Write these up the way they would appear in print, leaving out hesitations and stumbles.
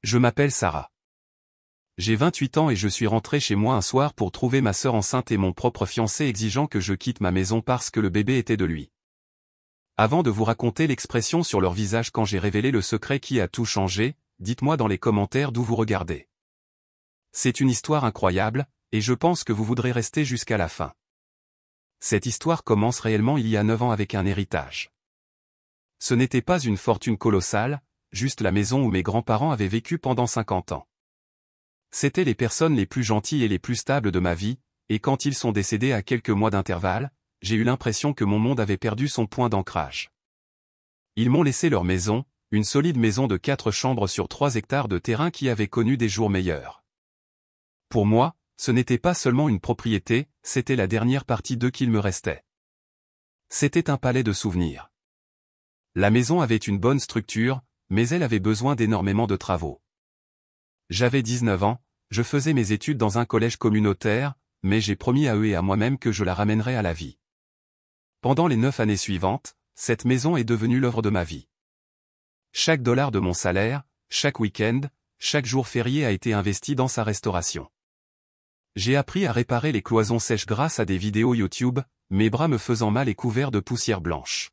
Je m'appelle Sarah. J'ai 28 ans et je suis rentré chez moi un soir pour trouver ma sœur enceinte et mon propre fiancé exigeant que je quitte ma maison parce que le bébé était de lui. Avant de vous raconter l'expression sur leur visage quand j'ai révélé le secret qui a tout changé, dites-moi dans les commentaires d'où vous regardez. C'est une histoire incroyable, et je pense que vous voudrez rester jusqu'à la fin. Cette histoire commence réellement il y a 9 ans avec un héritage. Ce n'était pas une fortune colossale, juste la maison où mes grands-parents avaient vécu pendant 50 ans. C'étaient les personnes les plus gentilles et les plus stables de ma vie, et quand ils sont décédés à quelques mois d'intervalle, j'ai eu l'impression que mon monde avait perdu son point d'ancrage. Ils m'ont laissé leur maison, une solide maison de 4 chambres sur 3 hectares de terrain qui avait connu des jours meilleurs. Pour moi, ce n'était pas seulement une propriété, c'était la dernière partie d'eux qu'il me restait. C'était un palais de souvenirs. La maison avait une bonne structure, mais elle avait besoin d'énormément de travaux. J'avais 19 ans, je faisais mes études dans un collège communautaire, mais j'ai promis à eux et à moi-même que je la ramènerais à la vie. Pendant les 9 années suivantes, cette maison est devenue l'œuvre de ma vie. Chaque dollar de mon salaire, chaque week-end, chaque jour férié a été investi dans sa restauration. J'ai appris à réparer les cloisons sèches grâce à des vidéos YouTube, mes bras me faisant mal et couverts de poussière blanche.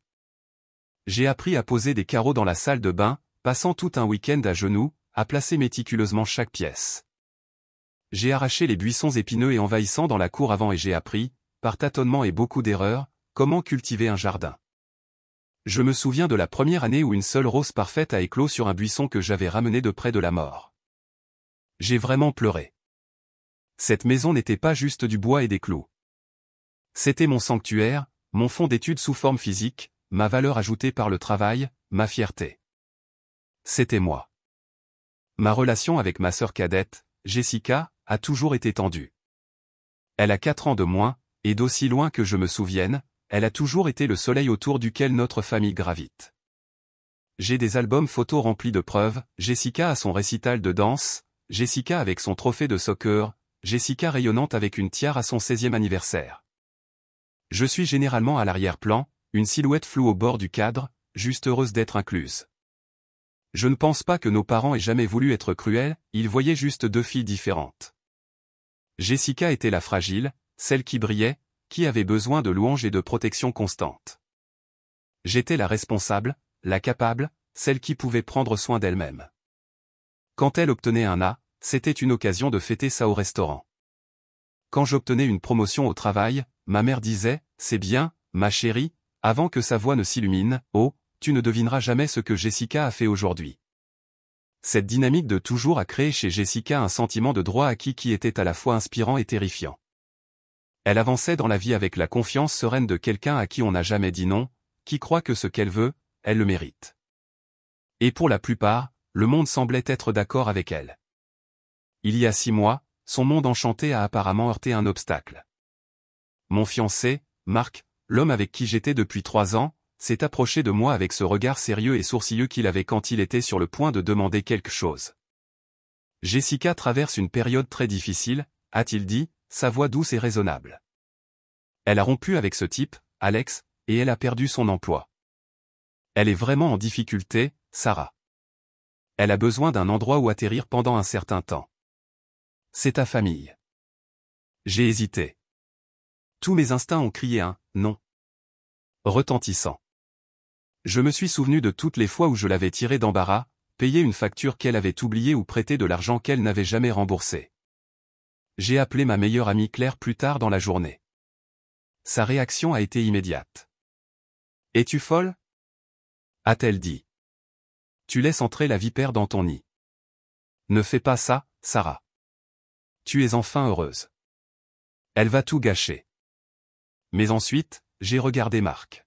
J'ai appris à poser des carreaux dans la salle de bain, passant tout un week-end à genoux, à placer méticuleusement chaque pièce. J'ai arraché les buissons épineux et envahissants dans la cour avant et j'ai appris, par tâtonnement et beaucoup d'erreurs, comment cultiver un jardin. Je me souviens de la première année où une seule rose parfaite a éclos sur un buisson que j'avais ramené de près de la mort. J'ai vraiment pleuré. Cette maison n'était pas juste du bois et des clous. C'était mon sanctuaire, mon fond d'études sous forme physique, ma valeur ajoutée par le travail, ma fierté. C'était moi. Ma relation avec ma sœur cadette, Jessica, a toujours été tendue. Elle a 4 ans de moins, et d'aussi loin que je me souvienne, elle a toujours été le soleil autour duquel notre famille gravite. J'ai des albums photos remplis de preuves, Jessica à son récital de danse, Jessica avec son trophée de soccer, Jessica rayonnante avec une tiare à son 16e anniversaire. Je suis généralement à l'arrière-plan, une silhouette floue au bord du cadre, juste heureuse d'être incluse. Je ne pense pas que nos parents aient jamais voulu être cruels, ils voyaient juste 2 filles différentes. Jessica était la fragile, celle qui brillait, qui avait besoin de louanges et de protection constante. J'étais la responsable, la capable, celle qui pouvait prendre soin d'elle-même. Quand elle obtenait un A, c'était une occasion de fêter ça au restaurant. Quand j'obtenais une promotion au travail, ma mère disait « C'est bien, ma chérie », avant que sa voix ne s'illumine, « Oh, tu ne devineras jamais ce que Jessica a fait aujourd'hui ». Cette dynamique de toujours a créé chez Jessica un sentiment de droit acquis qui était à la fois inspirant et terrifiant. Elle avançait dans la vie avec la confiance sereine de quelqu'un à qui on n'a jamais dit non, qui croit que ce qu'elle veut, elle le mérite. Et pour la plupart, le monde semblait être d'accord avec elle. Il y a 6 mois, son monde enchanté a apparemment heurté un obstacle. Mon fiancé, Marc, l'homme avec qui j'étais depuis 3 ans, s'est approché de moi avec ce regard sérieux et sourcilleux qu'il avait quand il était sur le point de demander quelque chose. Jessica traverse une période très difficile, a-t-il dit, sa voix douce et raisonnable. Elle a rompu avec ce type, Alex, et elle a perdu son emploi. Elle est vraiment en difficulté, Sarah. Elle a besoin d'un endroit où atterrir pendant un certain temps. C'est ta famille. J'ai hésité. Tous mes instincts ont crié un « non » retentissant. Je me suis souvenu de toutes les fois où je l'avais tirée d'embarras, payé une facture qu'elle avait oubliée ou prêté de l'argent qu'elle n'avait jamais remboursé. J'ai appelé ma meilleure amie Claire plus tard dans la journée. Sa réaction a été immédiate. « Es-tu folle ?» a-t-elle dit. « Tu laisses entrer la vipère dans ton nid. Ne fais pas ça, Sarah. Tu es enfin heureuse. Elle va tout gâcher. » Mais ensuite, j'ai regardé Marc.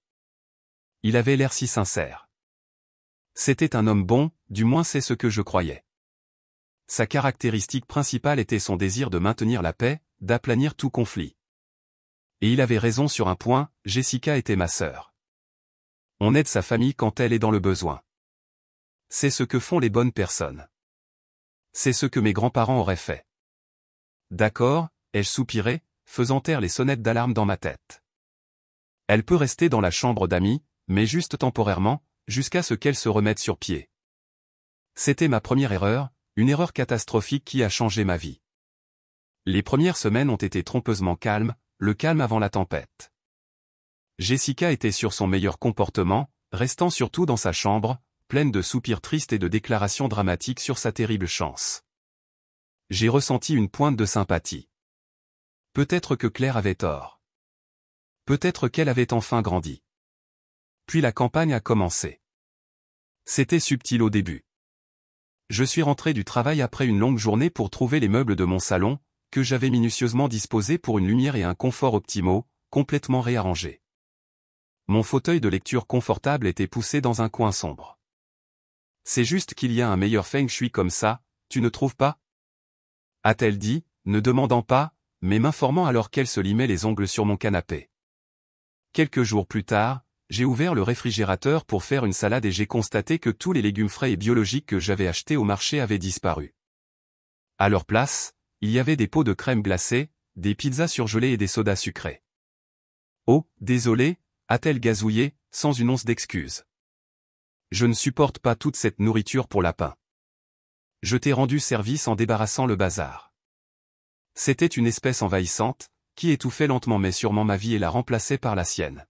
Il avait l'air si sincère. C'était un homme bon, du moins c'est ce que je croyais. Sa caractéristique principale était son désir de maintenir la paix, d'aplanir tout conflit. Et il avait raison sur un point, Jessica était ma sœur. On aide sa famille quand elle est dans le besoin. C'est ce que font les bonnes personnes. C'est ce que mes grands-parents auraient fait. D'accord, ai-je soupiré, faisant taire les sonnettes d'alarme dans ma tête. Elle peut rester dans la chambre d'amis, mais juste temporairement, jusqu'à ce qu'elle se remette sur pied. C'était ma première erreur, une erreur catastrophique qui a changé ma vie. Les premières semaines ont été trompeusement calmes, le calme avant la tempête. Jessica était sur son meilleur comportement, restant surtout dans sa chambre, pleine de soupirs tristes et de déclarations dramatiques sur sa terrible chance. J'ai ressenti une pointe de sympathie. Peut-être que Claire avait tort. Peut-être qu'elle avait enfin grandi. Puis la campagne a commencé. C'était subtil au début. Je suis rentré du travail après une longue journée pour trouver les meubles de mon salon, que j'avais minutieusement disposés pour une lumière et un confort optimaux, complètement réarrangés. Mon fauteuil de lecture confortable était poussé dans un coin sombre. C'est juste qu'il y a un meilleur feng shui comme ça, tu ne trouves pas? A-t-elle dit, ne demandant pas, mais m'informant alors qu'elle se limait les ongles sur mon canapé. Quelques jours plus tard, j'ai ouvert le réfrigérateur pour faire une salade et j'ai constaté que tous les légumes frais et biologiques que j'avais achetés au marché avaient disparu. À leur place, il y avait des pots de crème glacée, des pizzas surgelées et des sodas sucrés. Oh, désolé, a-t-elle gazouillé, sans une once d'excuse. Je ne supporte pas toute cette nourriture pour lapin. Je t'ai rendu service en débarrassant le bazar. C'était une espèce envahissante, qui étouffait lentement mais sûrement ma vie et la remplaçait par la sienne.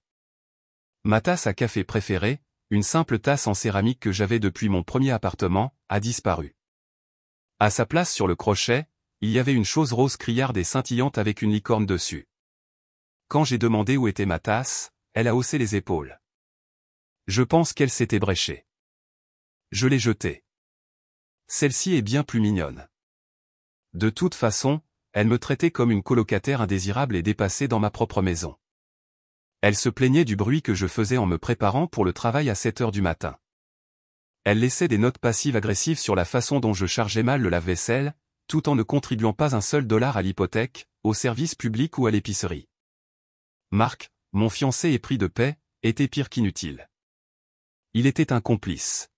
Ma tasse à café préférée, une simple tasse en céramique que j'avais depuis mon premier appartement, a disparu. À sa place sur le crochet, il y avait une chose rose criarde et scintillante avec une licorne dessus. Quand j'ai demandé où était ma tasse, elle a haussé les épaules. Je pense qu'elle s'était bréchée. Je l'ai jetée. Celle-ci est bien plus mignonne. De toute façon, elle me traitait comme une colocataire indésirable et dépassée dans ma propre maison. Elle se plaignait du bruit que je faisais en me préparant pour le travail à 7 heures du matin. Elle laissait des notes passives-agressives sur la façon dont je chargeais mal le lave-vaisselle, tout en ne contribuant pas un seul dollar à l'hypothèque, au service public ou à l'épicerie. Marc, mon fiancé épris de paix, était pire qu'inutile. Il était un complice.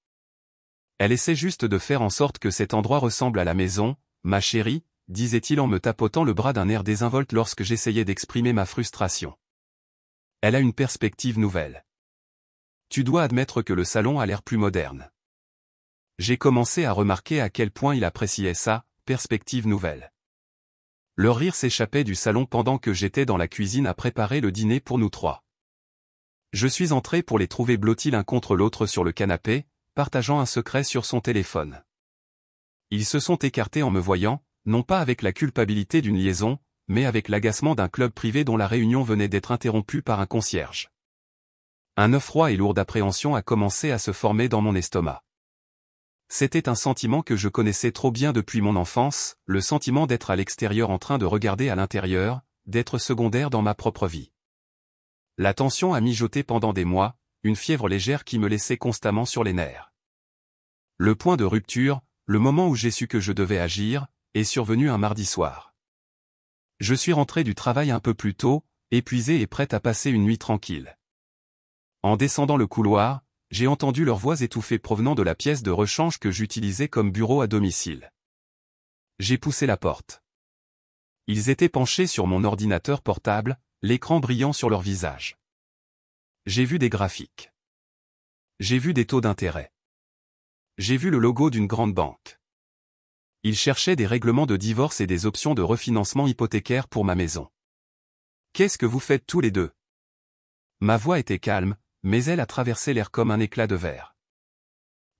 Elle essaie juste de faire en sorte que cet endroit ressemble à la maison, ma chérie, disait-il en me tapotant le bras d'un air désinvolte lorsque j'essayais d'exprimer ma frustration. Elle a une perspective nouvelle. Tu dois admettre que le salon a l'air plus moderne. J'ai commencé à remarquer à quel point il appréciait ça, perspective nouvelle. Leur rire s'échappait du salon pendant que j'étais dans la cuisine à préparer le dîner pour nous trois. Je suis entré pour les trouver blottis l'un contre l'autre sur le canapé, partageant un secret sur son téléphone. Ils se sont écartés en me voyant, non pas avec la culpabilité d'une liaison, mais avec l'agacement d'un club privé dont la réunion venait d'être interrompue par un concierge. Un œuf froid et lourd d'appréhension a commencé à se former dans mon estomac. C'était un sentiment que je connaissais trop bien depuis mon enfance, le sentiment d'être à l'extérieur en train de regarder à l'intérieur, d'être secondaire dans ma propre vie. La tension a mijoté pendant des mois, une fièvre légère qui me laissait constamment sur les nerfs. Le point de rupture, le moment où j'ai su que je devais agir, est survenu un mardi soir. Je suis rentré du travail un peu plus tôt, épuisé et prêt à passer une nuit tranquille. En descendant le couloir, j'ai entendu leurs voix étouffées provenant de la pièce de rechange que j'utilisais comme bureau à domicile. J'ai poussé la porte. Ils étaient penchés sur mon ordinateur portable, l'écran brillant sur leur visage. J'ai vu des graphiques. J'ai vu des taux d'intérêt. J'ai vu le logo d'une grande banque. Ils cherchaient des règlements de divorce et des options de refinancement hypothécaire pour ma maison. Qu'est-ce que vous faites tous les deux? Ma voix était calme, mais elle a traversé l'air comme un éclat de verre.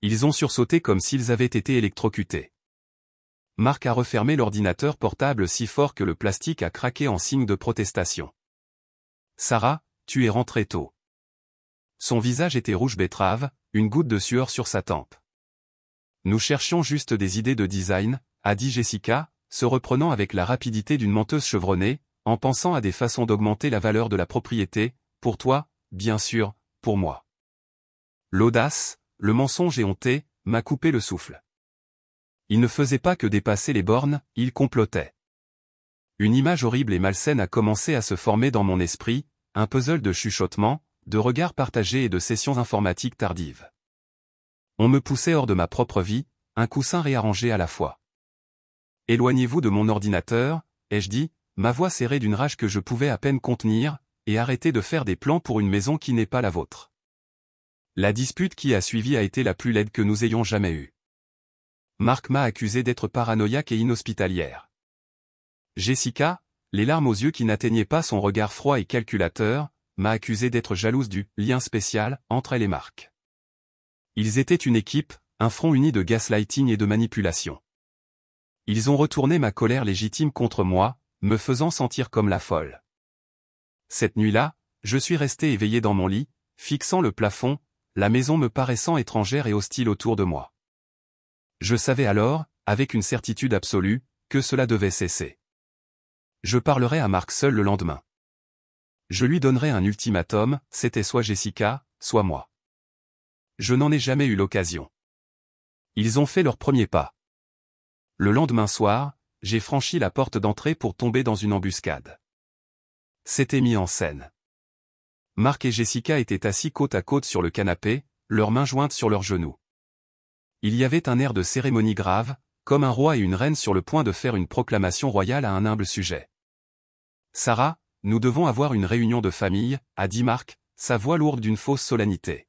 Ils ont sursauté comme s'ils avaient été électrocutés. Marc a refermé l'ordinateur portable si fort que le plastique a craqué en signe de protestation. Sarah, tu es rentrée tôt. Son visage était rouge betterave, une goutte de sueur sur sa tempe. Nous cherchions juste des idées de design, a dit Jessica, se reprenant avec la rapidité d'une menteuse chevronnée, en pensant à des façons d'augmenter la valeur de la propriété, pour toi, bien sûr, pour moi. L'audace, le mensonge éhonté, m'a coupé le souffle. Il ne faisait pas que dépasser les bornes, il complotait. Une image horrible et malsaine a commencé à se former dans mon esprit, un puzzle de chuchotements, de regards partagés et de sessions informatiques tardives. On me poussait hors de ma propre vie, un coussin réarrangé à la fois. Éloignez-vous de mon ordinateur, ai-je dit, ma voix serrée d'une rage que je pouvais à peine contenir, et arrêtez de faire des plans pour une maison qui n'est pas la vôtre. La dispute qui a suivi a été la plus laide que nous ayons jamais eue. Marc m'a accusé d'être paranoïaque et inhospitalière. Jessica, les larmes aux yeux qui n'atteignaient pas son regard froid et calculateur, m'a accusé d'être jalouse du lien spécial entre elle et Marc. Ils étaient une équipe, un front uni de gaslighting et de manipulation. Ils ont retourné ma colère légitime contre moi, me faisant sentir comme la folle. Cette nuit-là, je suis resté éveillé dans mon lit, fixant le plafond, la maison me paraissant étrangère et hostile autour de moi. Je savais alors, avec une certitude absolue, que cela devait cesser. Je parlerai à Marc seul le lendemain. Je lui donnerai un ultimatum, c'était soit Jessica, soit moi. Je n'en ai jamais eu l'occasion. Ils ont fait leur premier pas. Le lendemain soir, j'ai franchi la porte d'entrée pour tomber dans une embuscade. C'était mis en scène. Marc et Jessica étaient assis côte à côte sur le canapé, leurs mains jointes sur leurs genoux. Il y avait un air de cérémonie grave, comme un roi et une reine sur le point de faire une proclamation royale à un humble sujet. « Sarah, nous devons avoir une réunion de famille », a dit Marc, sa voix lourde d'une fausse solennité.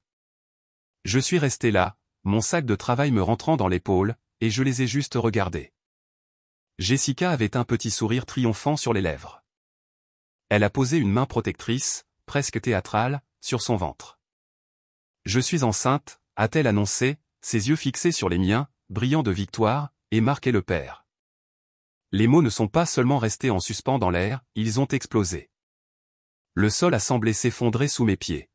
Je suis resté là, mon sac de travail me rentrant dans l'épaule, et je les ai juste regardés. Jessica avait un petit sourire triomphant sur les lèvres. Elle a posé une main protectrice, presque théâtrale, sur son ventre. « Je suis enceinte », a-t-elle annoncé, ses yeux fixés sur les miens, brillants de victoire, et Marc est le père. Les mots ne sont pas seulement restés en suspens dans l'air, ils ont explosé. Le sol a semblé s'effondrer sous mes pieds.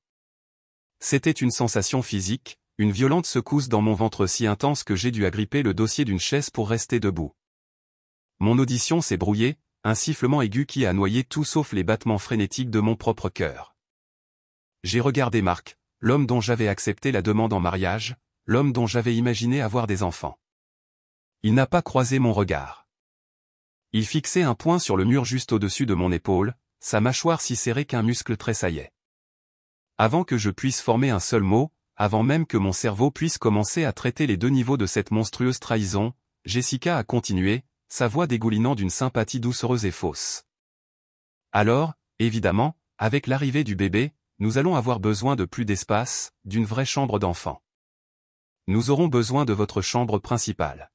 C'était une sensation physique, une violente secousse dans mon ventre si intense que j'ai dû agripper le dossier d'une chaise pour rester debout. Mon audition s'est brouillée, un sifflement aigu qui a noyé tout sauf les battements frénétiques de mon propre cœur. J'ai regardé Marc, l'homme dont j'avais accepté la demande en mariage, l'homme dont j'avais imaginé avoir des enfants. Il n'a pas croisé mon regard. Il fixait un poing sur le mur juste au-dessus de mon épaule, sa mâchoire si serrée qu'un muscle tressaillait. Avant que je puisse former un seul mot, avant même que mon cerveau puisse commencer à traiter les deux niveaux de cette monstrueuse trahison, Jessica a continué, sa voix dégoulinant d'une sympathie doucereuse et fausse. Alors, évidemment, avec l'arrivée du bébé, nous allons avoir besoin de plus d'espace, d'une vraie chambre d'enfant. Nous aurons besoin de votre chambre principale.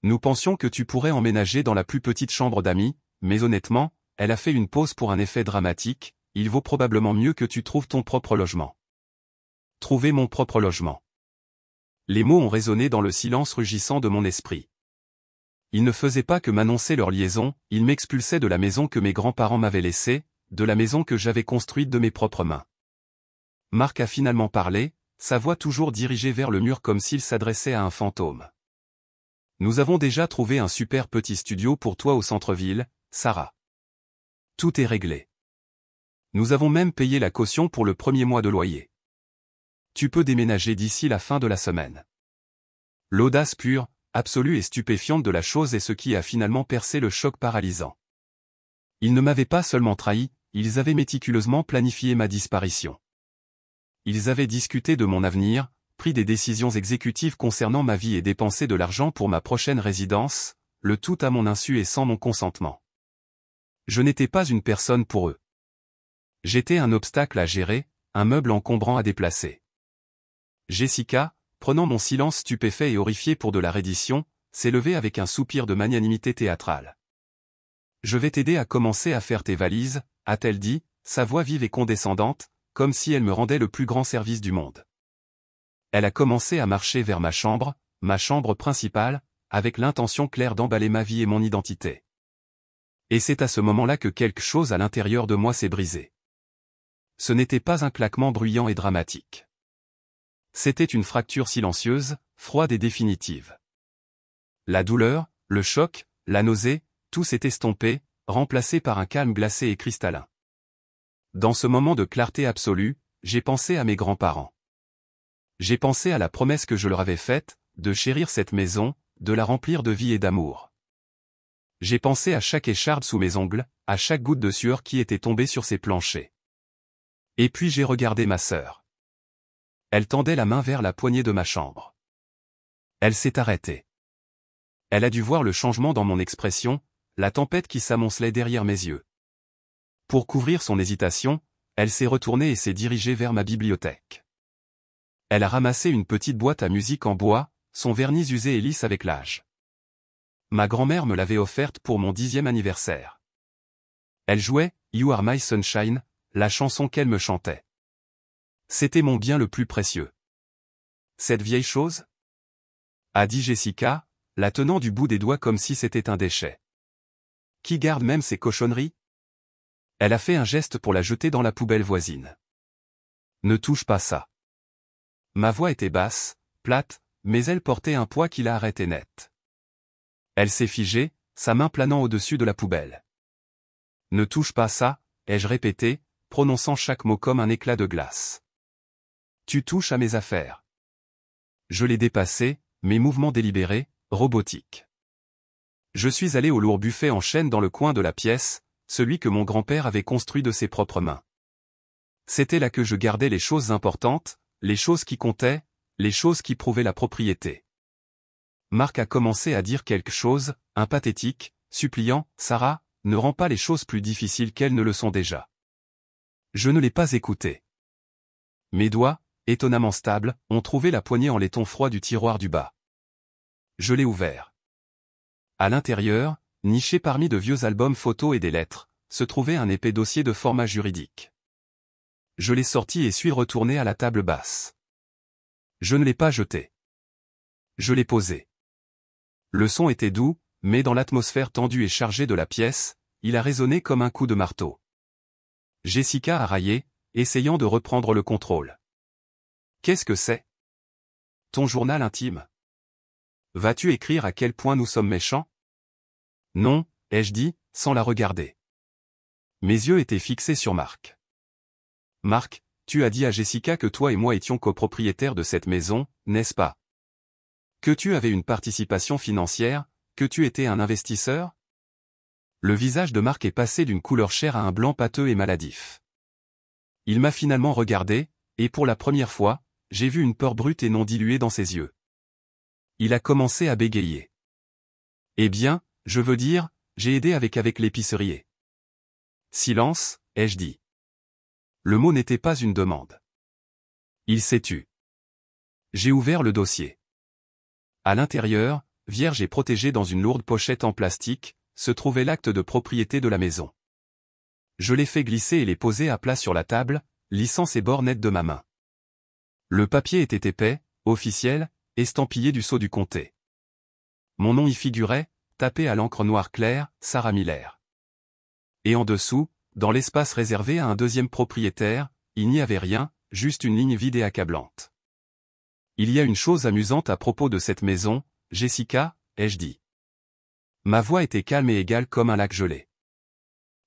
Nous pensions que tu pourrais emménager dans la plus petite chambre d'amis, mais honnêtement, elle a fait une pause pour un effet dramatique, il vaut probablement mieux que tu trouves ton propre logement. Trouver mon propre logement. Les mots ont résonné dans le silence rugissant de mon esprit. Ils ne faisaient pas que m'annoncer leur liaison, ils m'expulsaient de la maison que mes grands-parents m'avaient laissée, de la maison que j'avais construite de mes propres mains. Marc a finalement parlé, sa voix toujours dirigée vers le mur comme s'il s'adressait à un fantôme. Nous avons déjà trouvé un super petit studio pour toi au centre-ville, Sarah. Tout est réglé. Nous avons même payé la caution pour le premier mois de loyer. Tu peux déménager d'ici la fin de la semaine. L'audace pure, absolue et stupéfiante de la chose est ce qui a finalement percé le choc paralysant. Ils ne m'avaient pas seulement trahi, ils avaient méticuleusement planifié ma disparition. Ils avaient discuté de mon avenir, pris des décisions exécutives concernant ma vie et dépensé de l'argent pour ma prochaine résidence, le tout à mon insu et sans mon consentement. Je n'étais pas une personne pour eux. J'étais un obstacle à gérer, un meuble encombrant à déplacer. Jessica, prenant mon silence stupéfait et horrifié pour de la reddition, s'est levée avec un soupir de magnanimité théâtrale. « Je vais t'aider à commencer à faire tes valises », a-t-elle dit, sa voix vive et condescendante, comme si elle me rendait le plus grand service du monde. Elle a commencé à marcher vers ma chambre principale, avec l'intention claire d'emballer ma vie et mon identité. Et c'est à ce moment-là que quelque chose à l'intérieur de moi s'est brisé. Ce n'était pas un claquement bruyant et dramatique. C'était une fracture silencieuse, froide et définitive. La douleur, le choc, la nausée, tout s'est estompé, remplacé par un calme glacé et cristallin. Dans ce moment de clarté absolue, j'ai pensé à mes grands-parents. J'ai pensé à la promesse que je leur avais faite, de chérir cette maison, de la remplir de vie et d'amour. J'ai pensé à chaque écharde sous mes ongles, à chaque goutte de sueur qui était tombée sur ces planchers. Et puis j'ai regardé ma sœur. Elle tendait la main vers la poignée de ma chambre. Elle s'est arrêtée. Elle a dû voir le changement dans mon expression, la tempête qui s'amoncelait derrière mes yeux. Pour couvrir son hésitation, elle s'est retournée et s'est dirigée vers ma bibliothèque. Elle a ramassé une petite boîte à musique en bois, son vernis usé et lisse avec l'âge. Ma grand-mère me l'avait offerte pour mon 10e anniversaire. Elle jouait « You Are My Sunshine », la chanson qu'elle me chantait. C'était mon bien le plus précieux. Cette vieille chose ? A dit Jessica, la tenant du bout des doigts comme si c'était un déchet. Qui garde même ces cochonneries ? Elle a fait un geste pour la jeter dans la poubelle voisine. Ne touche pas ça. Ma voix était basse, plate, mais elle portait un poids qui la arrêtait net. Elle s'est figée, sa main planant au-dessus de la poubelle. Ne touche pas ça, ai-je répété, prononçant chaque mot comme un éclat de glace. Tu touches à mes affaires. Je l'ai dépassé, mes mouvements délibérés, robotiques. Je suis allé au lourd buffet en chêne dans le coin de la pièce, celui que mon grand-père avait construit de ses propres mains. C'était là que je gardais les choses importantes, les choses qui comptaient, les choses qui prouvaient la propriété. Marc a commencé à dire quelque chose, un pathétique, suppliant, « Sarah, ne rends pas les choses plus difficiles qu'elles ne le sont déjà. » Je ne l'ai pas écouté. Mes doigts, étonnamment stables, ont trouvé la poignée en laiton froid du tiroir du bas. Je l'ai ouvert. À l'intérieur, niché parmi de vieux albums photos et des lettres, se trouvait un épais dossier de format juridique. Je l'ai sorti et suis retourné à la table basse. Je ne l'ai pas jeté. Je l'ai posé. Le son était doux, mais dans l'atmosphère tendue et chargée de la pièce, il a résonné comme un coup de marteau. Jessica a raillé, essayant de reprendre le contrôle. Qu'est-ce que c'est ? Ton journal intime. Vas-tu écrire à quel point nous sommes méchants ? Non, ai-je dit, sans la regarder. Mes yeux étaient fixés sur Marc. Marc, tu as dit à Jessica que toi et moi étions copropriétaires de cette maison, n'est-ce pas ? Que tu avais une participation financière, que tu étais un investisseur ? Le visage de Marc est passé d'une couleur chair à un blanc pâteux et maladif. Il m'a finalement regardé, et pour la première fois, j'ai vu une peur brute et non diluée dans ses yeux. Il a commencé à bégayer. Eh bien, je veux dire, j'ai aidé avec l'épicerier. Silence, ai-je dit. Le mot n'était pas une demande. Il s'est tu. J'ai ouvert le dossier. À l'intérieur, vierge et protégé dans une lourde pochette en plastique, se trouvait l'acte de propriété de la maison. Je l'ai fait glisser et l'ai posé à plat sur la table, lissant ses bords nets de ma main. Le papier était épais, officiel, estampillé du sceau du comté. Mon nom y figurait, tapé à l'encre noire claire, Sarah Miller. Et en dessous, dans l'espace réservé à un deuxième propriétaire, il n'y avait rien, juste une ligne vide et accablante. Il y a une chose amusante à propos de cette maison, Jessica, ai-je dit. Ma voix était calme et égale comme un lac gelé.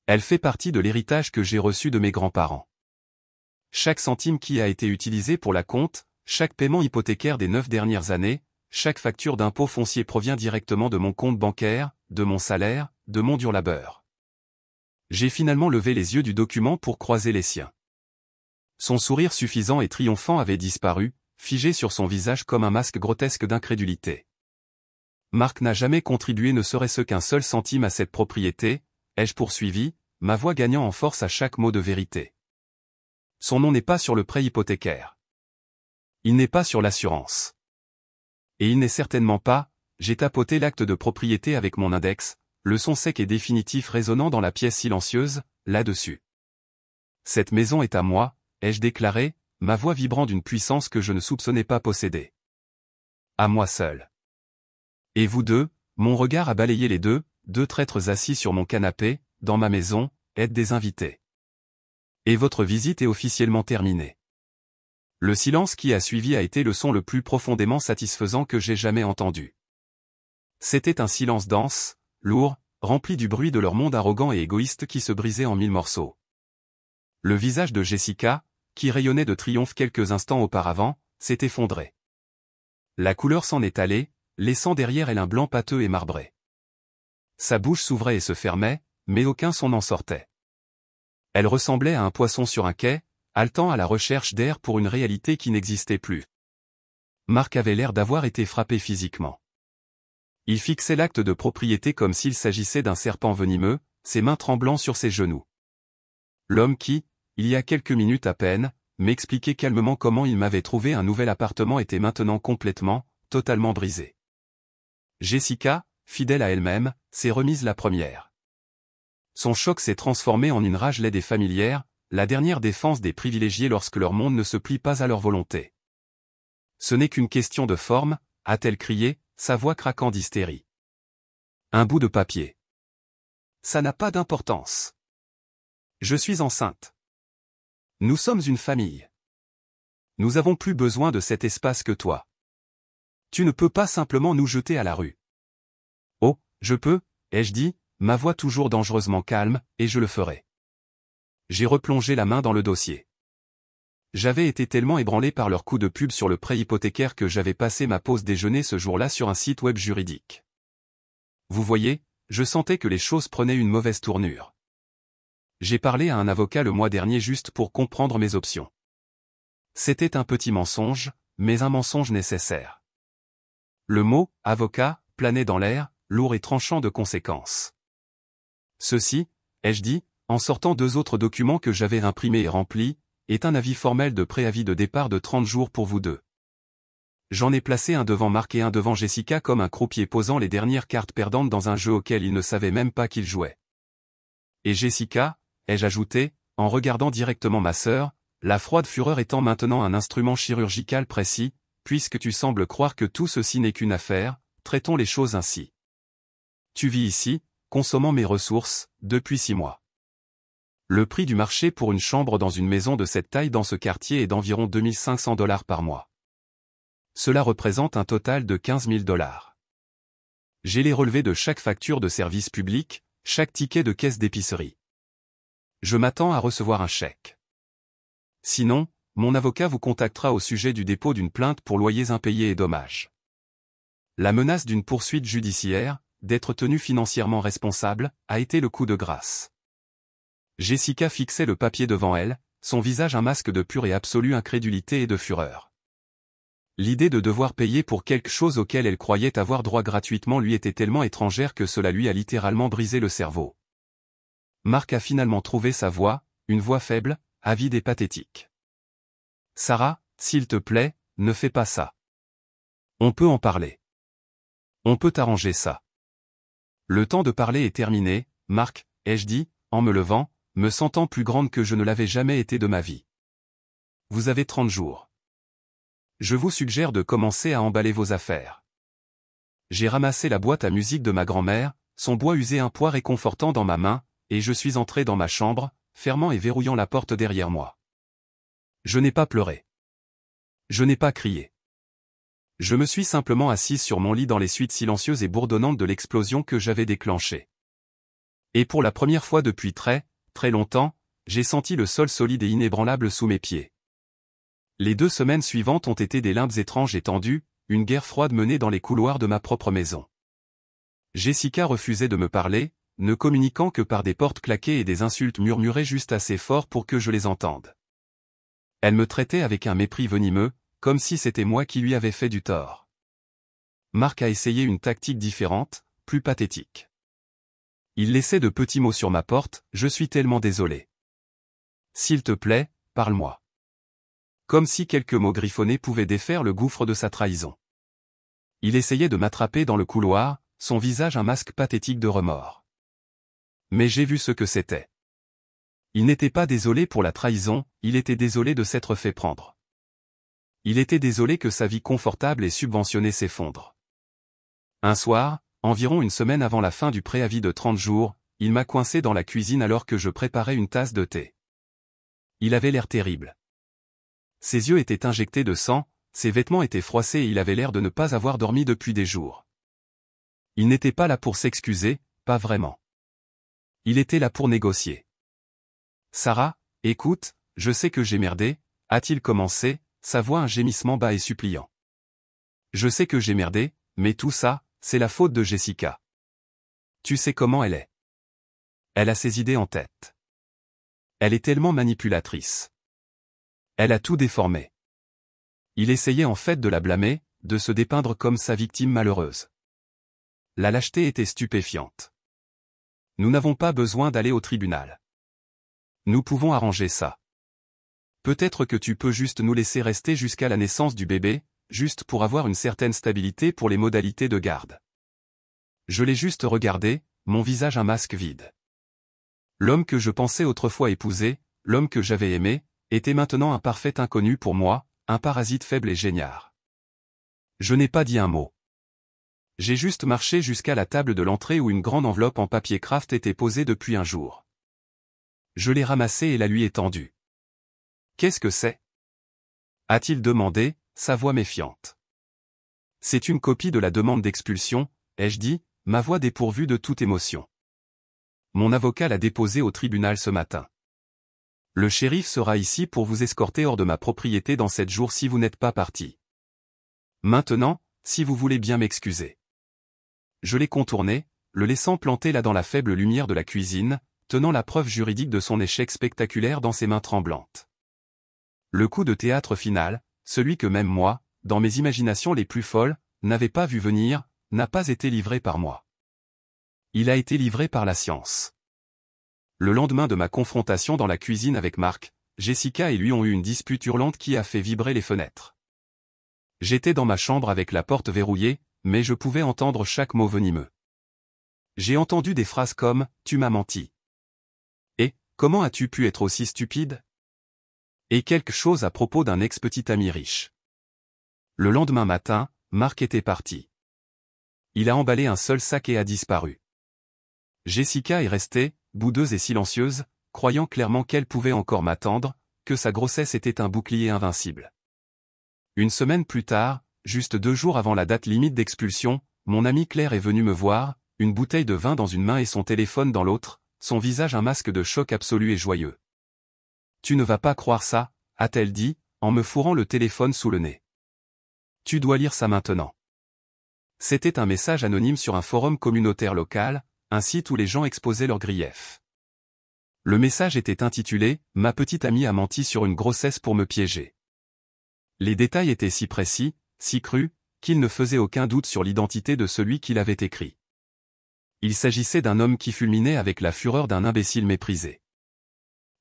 Elle fait partie de l'héritage que j'ai reçu de mes grands-parents. Chaque centime qui a été utilisé pour la compte, chaque paiement hypothécaire des 9 dernières années, chaque facture d'impôt foncier provient directement de mon compte bancaire, de mon salaire, de mon dur labeur. J'ai finalement levé les yeux du document pour croiser les siens. Son sourire suffisant et triomphant avait disparu, figé sur son visage comme un masque grotesque d'incrédulité. Marc n'a jamais contribué ne serait-ce qu'un seul centime à cette propriété, ai-je poursuivi, ma voix gagnant en force à chaque mot de vérité. Son nom n'est pas sur le prêt hypothécaire. Il n'est pas sur l'assurance. Et il n'est certainement pas, j'ai tapoté l'acte de propriété avec mon index, le son sec et définitif résonnant dans la pièce silencieuse, là-dessus. Cette maison est à moi, ai-je déclaré, ma voix vibrant d'une puissance que je ne soupçonnais pas posséder. À moi seul. Et vous deux, mon regard a balayé les deux traîtres assis sur mon canapé, dans ma maison, êtes des invités. Et votre visite est officiellement terminée. Le silence qui a suivi a été le son le plus profondément satisfaisant que j'ai jamais entendu. C'était un silence dense, lourd, rempli du bruit de leur monde arrogant et égoïste qui se brisait en 1000 morceaux. Le visage de Jessica, qui rayonnait de triomphe quelques instants auparavant, s'est effondré. La couleur s'en est allée, laissant derrière elle un blanc pâteux et marbré. Sa bouche s'ouvrait et se fermait, mais aucun son n'en sortait. Elle ressemblait à un poisson sur un quai, haletant à la recherche d'air pour une réalité qui n'existait plus. Marc avait l'air d'avoir été frappé physiquement. Il fixait l'acte de propriété comme s'il s'agissait d'un serpent venimeux, ses mains tremblant sur ses genoux. L'homme qui, il y a quelques minutes à peine, m'expliquait calmement comment il m'avait trouvé un nouvel appartement était maintenant complètement totalement brisée. Jessica, fidèle à elle-même, s'est remise la première. Son choc s'est transformé en une rage laide et familière, la dernière défense des privilégiés lorsque leur monde ne se plie pas à leur volonté. Ce n'est qu'une question de forme, a-t-elle crié, sa voix craquant d'hystérie. Un bout de papier. Ça n'a pas d'importance. Je suis enceinte. Nous sommes une famille. Nous avons plus besoin de cet espace que toi. Tu ne peux pas simplement nous jeter à la rue. Oh, je peux, ai-je dit, ma voix toujours dangereusement calme, et je le ferai. J'ai replongé la main dans le dossier. J'avais été tellement ébranlé par leur coup de pub sur le prêt hypothécaire que j'avais passé ma pause déjeuner ce jour-là sur un site web juridique. Vous voyez, je sentais que les choses prenaient une mauvaise tournure. J'ai parlé à un avocat le mois dernier juste pour comprendre mes options. C'était un petit mensonge, mais un mensonge nécessaire. Le mot « avocat » planait dans l'air, lourd et tranchant de conséquences. Ceci, ai-je dit, en sortant 2 autres documents que j'avais imprimés et remplis, est un avis formel de préavis de départ de 30 jours pour vous deux. J'en ai placé un devant Marc et un devant Jessica comme un croupier posant les dernières cartes perdantes dans un jeu auquel il ne savait même pas qu'il jouait. Et Jessica, ai-je ajouté, en regardant directement ma sœur, la froide fureur étant maintenant un instrument chirurgical précis, puisque tu sembles croire que tout ceci n'est qu'une affaire, traitons les choses ainsi. Tu vis ici, consommant mes ressources, depuis 6 mois. Le prix du marché pour une chambre dans une maison de cette taille dans ce quartier est d'environ $2500 par mois. Cela représente un total de $15 000. J'ai les relevés de chaque facture de service public, chaque ticket de caisse d'épicerie. Je m'attends à recevoir un chèque. Sinon, mon avocat vous contactera au sujet du dépôt d'une plainte pour loyers impayés et dommages. La menace d'une poursuite judiciaire, d'être tenu financièrement responsable, a été le coup de grâce. Jessica fixait le papier devant elle, son visage un masque de pure et absolue incrédulité et de fureur. L'idée de devoir payer pour quelque chose auquel elle croyait avoir droit gratuitement lui était tellement étrangère que cela lui a littéralement brisé le cerveau. Marc a finalement trouvé sa voix, une voix faible, avide et pathétique. « Sarah, s'il te plaît, ne fais pas ça. On peut en parler. On peut arranger ça. » Le temps de parler est terminé, Marc, ai-je dit, en me levant, me sentant plus grande que je ne l'avais jamais été de ma vie. Vous avez 30 jours. Je vous suggère de commencer à emballer vos affaires. J'ai ramassé la boîte à musique de ma grand-mère, son bois usé un poids réconfortant dans ma main, et je suis entré dans ma chambre, fermant et verrouillant la porte derrière moi. Je n'ai pas pleuré. Je n'ai pas crié. Je me suis simplement assise sur mon lit dans les suites silencieuses et bourdonnantes de l'explosion que j'avais déclenchée. Et pour la première fois depuis très longtemps, j'ai senti le sol solide et inébranlable sous mes pieds. Les 2 semaines suivantes ont été des limbes étranges et tendues, une guerre froide menée dans les couloirs de ma propre maison. Jessica refusait de me parler, ne communiquant que par des portes claquées et des insultes murmurées juste assez fort pour que je les entende. Elle me traitait avec un mépris venimeux, comme si c'était moi qui lui avais fait du tort. Marc a essayé une tactique différente, plus pathétique. Il laissait de petits mots sur ma porte, « Je suis tellement désolé. S'il te plaît, parle-moi. » Comme si quelques mots griffonnés pouvaient défaire le gouffre de sa trahison. Il essayait de m'attraper dans le couloir, son visage un masque pathétique de remords. Mais j'ai vu ce que c'était. Il n'était pas désolé pour la trahison, il était désolé de s'être fait prendre. Il était désolé que sa vie confortable et subventionnée s'effondre. Un soir, environ une semaine avant la fin du préavis de 30 jours, il m'a coincé dans la cuisine alors que je préparais une tasse de thé. Il avait l'air terrible. Ses yeux étaient injectés de sang, ses vêtements étaient froissés et il avait l'air de ne pas avoir dormi depuis des jours. Il n'était pas là pour s'excuser, pas vraiment. Il était là pour négocier. « Sarah, écoute, je sais que j'ai merdé », a-t-il commencé, sa voix un gémissement bas et suppliant. « Je sais que j'ai merdé, mais tout ça, c'est la faute de Jessica. Tu sais comment elle est. Elle a ses idées en tête. Elle est tellement manipulatrice. Elle a tout déformé. » Il essayait en fait de la blâmer, de se dépeindre comme sa victime malheureuse. La lâcheté était stupéfiante. Nous n'avons pas besoin d'aller au tribunal. Nous pouvons arranger ça. Peut-être que tu peux juste nous laisser rester jusqu'à la naissance du bébé, juste pour avoir une certaine stabilité pour les modalités de garde. Je l'ai juste regardé, mon visage un masque vide. L'homme que je pensais autrefois épouser, l'homme que j'avais aimé, était maintenant un parfait inconnu pour moi, un parasite faible et géniard. Je n'ai pas dit un mot. J'ai juste marché jusqu'à la table de l'entrée où une grande enveloppe en papier craft était posée depuis un jour. Je l'ai ramassée et la lui ai tendue. « Qu'est-ce que c'est » a-t-il demandé, sa voix méfiante. « C'est une copie de la demande d'expulsion, ai-je dit, ma voix dépourvue de toute émotion. Mon avocat l'a déposée au tribunal ce matin. Le shérif sera ici pour vous escorter hors de ma propriété dans 7 jours si vous n'êtes pas parti. Maintenant, si vous voulez bien m'excuser. » Je l'ai contourné, le laissant planté là dans la faible lumière de la cuisine, tenant la preuve juridique de son échec spectaculaire dans ses mains tremblantes. Le coup de théâtre final, celui que même moi, dans mes imaginations les plus folles, n'avais pas vu venir, n'a pas été livré par moi. Il a été livré par la science. Le lendemain de ma confrontation dans la cuisine avec Marc, Jessica et lui ont eu une dispute hurlante qui a fait vibrer les fenêtres. J'étais dans ma chambre avec la porte verrouillée, mais je pouvais entendre chaque mot venimeux. J'ai entendu des phrases comme « Tu m'as menti » et « Comment as-tu pu être aussi stupide ?» et quelque chose à propos d'un ex-petit ami riche. Le lendemain matin, Marc était parti. Il a emballé un seul sac et a disparu. Jessica est restée, boudeuse et silencieuse, croyant clairement qu'elle pouvait encore m'attendre, que sa grossesse était un bouclier invincible. Une semaine plus tard, juste 2 jours avant la date limite d'expulsion, mon amie Claire est venue me voir, une bouteille de vin dans une main et son téléphone dans l'autre, son visage un masque de choc absolu et joyeux. « Tu ne vas pas croire ça » a-t-elle dit, en me fourrant le téléphone sous le nez. « Tu dois lire ça maintenant. » C'était un message anonyme sur un forum communautaire local, un site où les gens exposaient leurs griefs. Le message était intitulé « Ma petite amie a menti sur une grossesse pour me piéger ». Les détails étaient si précis, si crus, qu'il ne faisait aucun doute sur l'identité de celui qui l'avait écrit. Il s'agissait d'un homme qui fulminait avec la fureur d'un imbécile méprisé.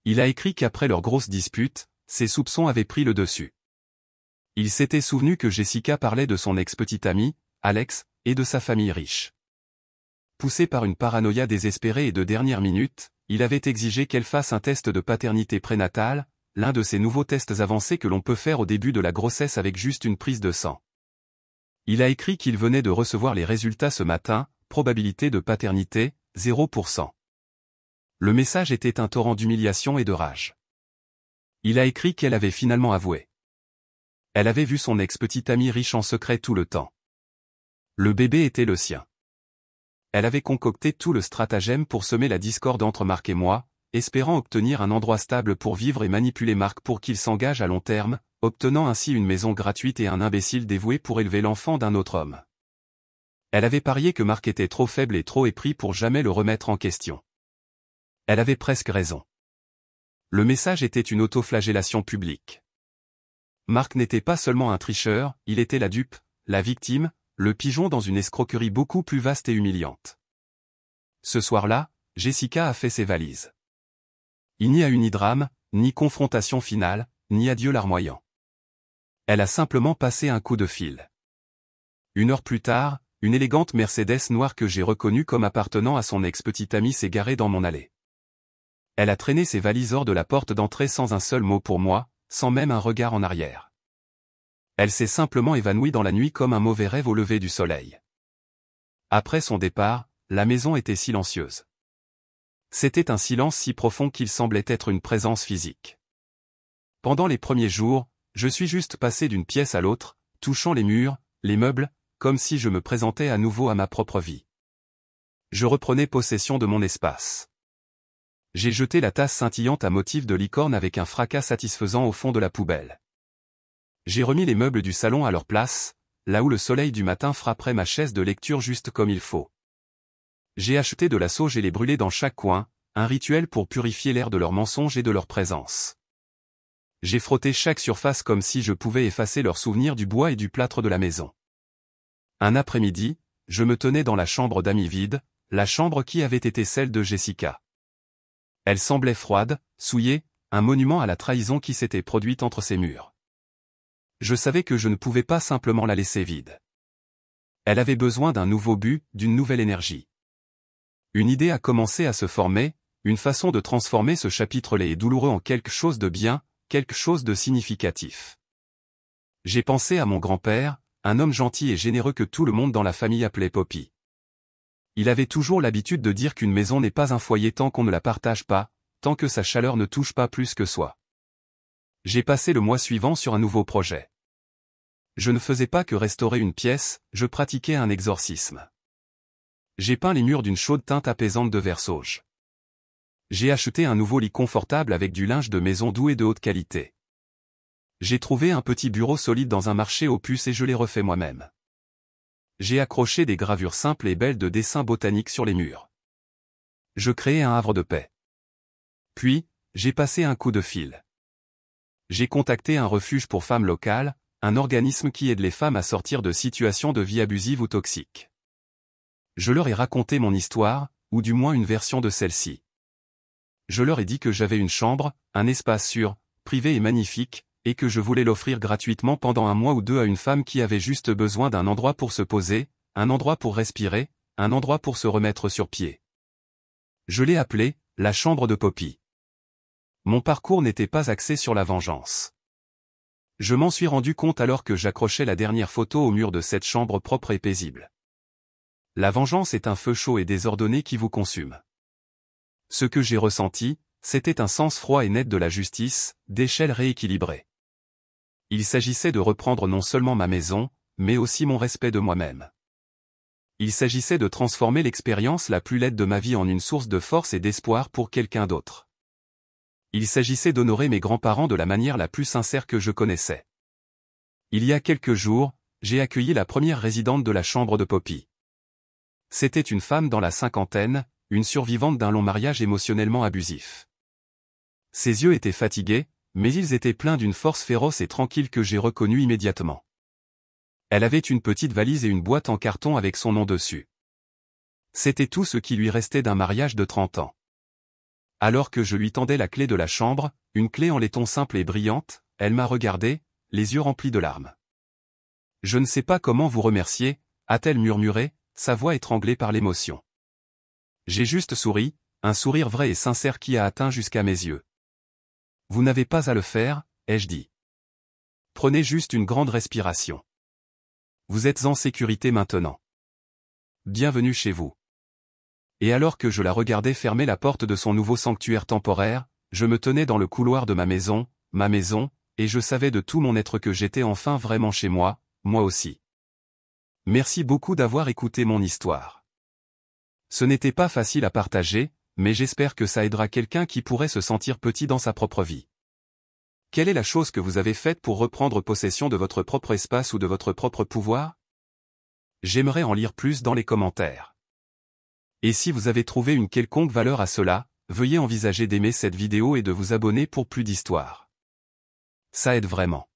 Il a écrit qu'après leur grosse dispute, ses soupçons avaient pris le dessus. Il s'était souvenu que Jessica parlait de son ex-petit ami, Alex, et de sa famille riche. Poussé par une paranoïa désespérée et de dernière minute, il avait exigé qu'elle fasse un test de paternité prénatale, l'un de ces nouveaux tests avancés que l'on peut faire au début de la grossesse avec juste une prise de sang. Il a écrit qu'il venait de recevoir les résultats ce matin, probabilité de paternité, 0%. Le message était un torrent d'humiliation et de rage. Il a écrit qu'elle avait finalement avoué. Elle avait vu son ex-petit ami riche en secret tout le temps. Le bébé était le sien. Elle avait concocté tout le stratagème pour semer la discorde entre Marc et moi, espérant obtenir un endroit stable pour vivre et manipuler Marc pour qu'il s'engage à long terme, obtenant ainsi une maison gratuite et un imbécile dévoué pour élever l'enfant d'un autre homme. Elle avait parié que Marc était trop faible et trop épris pour jamais le remettre en question. Elle avait presque raison. Le message était une autoflagellation publique. Marc n'était pas seulement un tricheur, il était la dupe, la victime, le pigeon dans une escroquerie beaucoup plus vaste et humiliante. Ce soir-là, Jessica a fait ses valises. Il n'y a eu ni drame, ni confrontation finale, ni adieu larmoyant. Elle a simplement passé un coup de fil. 1 heure plus tard, une élégante Mercedes noire que j'ai reconnue comme appartenant à son ex-petit ami s'est garée dans mon allée. Elle a traîné ses valises hors de la porte d'entrée sans un seul mot pour moi, sans même un regard en arrière. Elle s'est simplement évanouie dans la nuit comme un mauvais rêve au lever du soleil. Après son départ, la maison était silencieuse. C'était un silence si profond qu'il semblait être une présence physique. Pendant les premiers jours, je suis juste passé d'une pièce à l'autre, touchant les murs, les meubles, comme si je me présentais à nouveau à ma propre vie. Je reprenais possession de mon espace. J'ai jeté la tasse scintillante à motif de licorne avec un fracas satisfaisant au fond de la poubelle. J'ai remis les meubles du salon à leur place, là où le soleil du matin frapperait ma chaise de lecture juste comme il faut. J'ai acheté de la sauge et les brûlé dans chaque coin, un rituel pour purifier l'air de leurs mensonges et de leur présence. J'ai frotté chaque surface comme si je pouvais effacer leurs souvenirs du bois et du plâtre de la maison. Un après-midi, je me tenais dans la chambre d'amis vide, la chambre qui avait été celle de Jessica. Elle semblait froide, souillée, un monument à la trahison qui s'était produite entre ses murs. Je savais que je ne pouvais pas simplement la laisser vide. Elle avait besoin d'un nouveau but, d'une nouvelle énergie. Une idée a commencé à se former, une façon de transformer ce chapitre laid et douloureux en quelque chose de bien, quelque chose de significatif. J'ai pensé à mon grand-père, un homme gentil et généreux que tout le monde dans la famille appelait Poppy. Il avait toujours l'habitude de dire qu'une maison n'est pas un foyer tant qu'on ne la partage pas, tant que sa chaleur ne touche pas plus que soi. J'ai passé le mois suivant sur un nouveau projet. Je ne faisais pas que restaurer une pièce, je pratiquais un exorcisme. J'ai peint les murs d'une chaude teinte apaisante de vert sauge. J'ai acheté un nouveau lit confortable avec du linge de maison doux et de haute qualité. J'ai trouvé un petit bureau solide dans un marché aux puces et je l'ai refait moi-même. J'ai accroché des gravures simples et belles de dessins botaniques sur les murs. Je créai un havre de paix. Puis, j'ai passé un coup de fil. J'ai contacté un refuge pour femmes locales, un organisme qui aide les femmes à sortir de situations de vie abusive ou toxiques. Je leur ai raconté mon histoire, ou du moins une version de celle-ci. Je leur ai dit que j'avais une chambre, un espace sûr, privé et magnifique, et que je voulais l'offrir gratuitement pendant un mois ou deux à une femme qui avait juste besoin d'un endroit pour se poser, un endroit pour respirer, un endroit pour se remettre sur pied. Je l'ai appelée « la chambre de Poppy ». Mon parcours n'était pas axé sur la vengeance. Je m'en suis rendu compte alors que j'accrochais la dernière photo au mur de cette chambre propre et paisible. La vengeance est un feu chaud et désordonné qui vous consume. Ce que j'ai ressenti, c'était un sens froid et net de la justice, d'échelle rééquilibrée. Il s'agissait de reprendre non seulement ma maison, mais aussi mon respect de moi-même. Il s'agissait de transformer l'expérience la plus laide de ma vie en une source de force et d'espoir pour quelqu'un d'autre. Il s'agissait d'honorer mes grands-parents de la manière la plus sincère que je connaissais. Il y a quelques jours, j'ai accueilli la première résidente de la chambre de Poppy. C'était une femme dans la cinquantaine, une survivante d'un long mariage émotionnellement abusif. Ses yeux étaient fatigués, mais ils étaient pleins d'une force féroce et tranquille que j'ai reconnue immédiatement. Elle avait une petite valise et une boîte en carton avec son nom dessus. C'était tout ce qui lui restait d'un mariage de 30 ans. Alors que je lui tendais la clé de la chambre, une clé en laiton simple et brillante, elle m'a regardé, les yeux remplis de larmes. « Je ne sais pas comment vous remercier », a-t-elle murmuré, sa voix étranglée par l'émotion. J'ai juste souri, un sourire vrai et sincère qui a atteint jusqu'à mes yeux. « Vous n'avez pas à le faire », ai-je dit. « Prenez juste une grande respiration. Vous êtes en sécurité maintenant. Bienvenue chez vous. » Et alors que je la regardais fermer la porte de son nouveau sanctuaire temporaire, je me tenais dans le couloir de ma maison, et je savais de tout mon être que j'étais enfin vraiment chez moi, moi aussi. Merci beaucoup d'avoir écouté mon histoire. Ce n'était pas facile à partager, mais j'espère que ça aidera quelqu'un qui pourrait se sentir petit dans sa propre vie. Quelle est la chose que vous avez faite pour reprendre possession de votre propre espace ou de votre propre pouvoir? J'aimerais en lire plus dans les commentaires. Et si vous avez trouvé une quelconque valeur à cela, veuillez envisager d'aimer cette vidéo et de vous abonner pour plus d'histoires. Ça aide vraiment.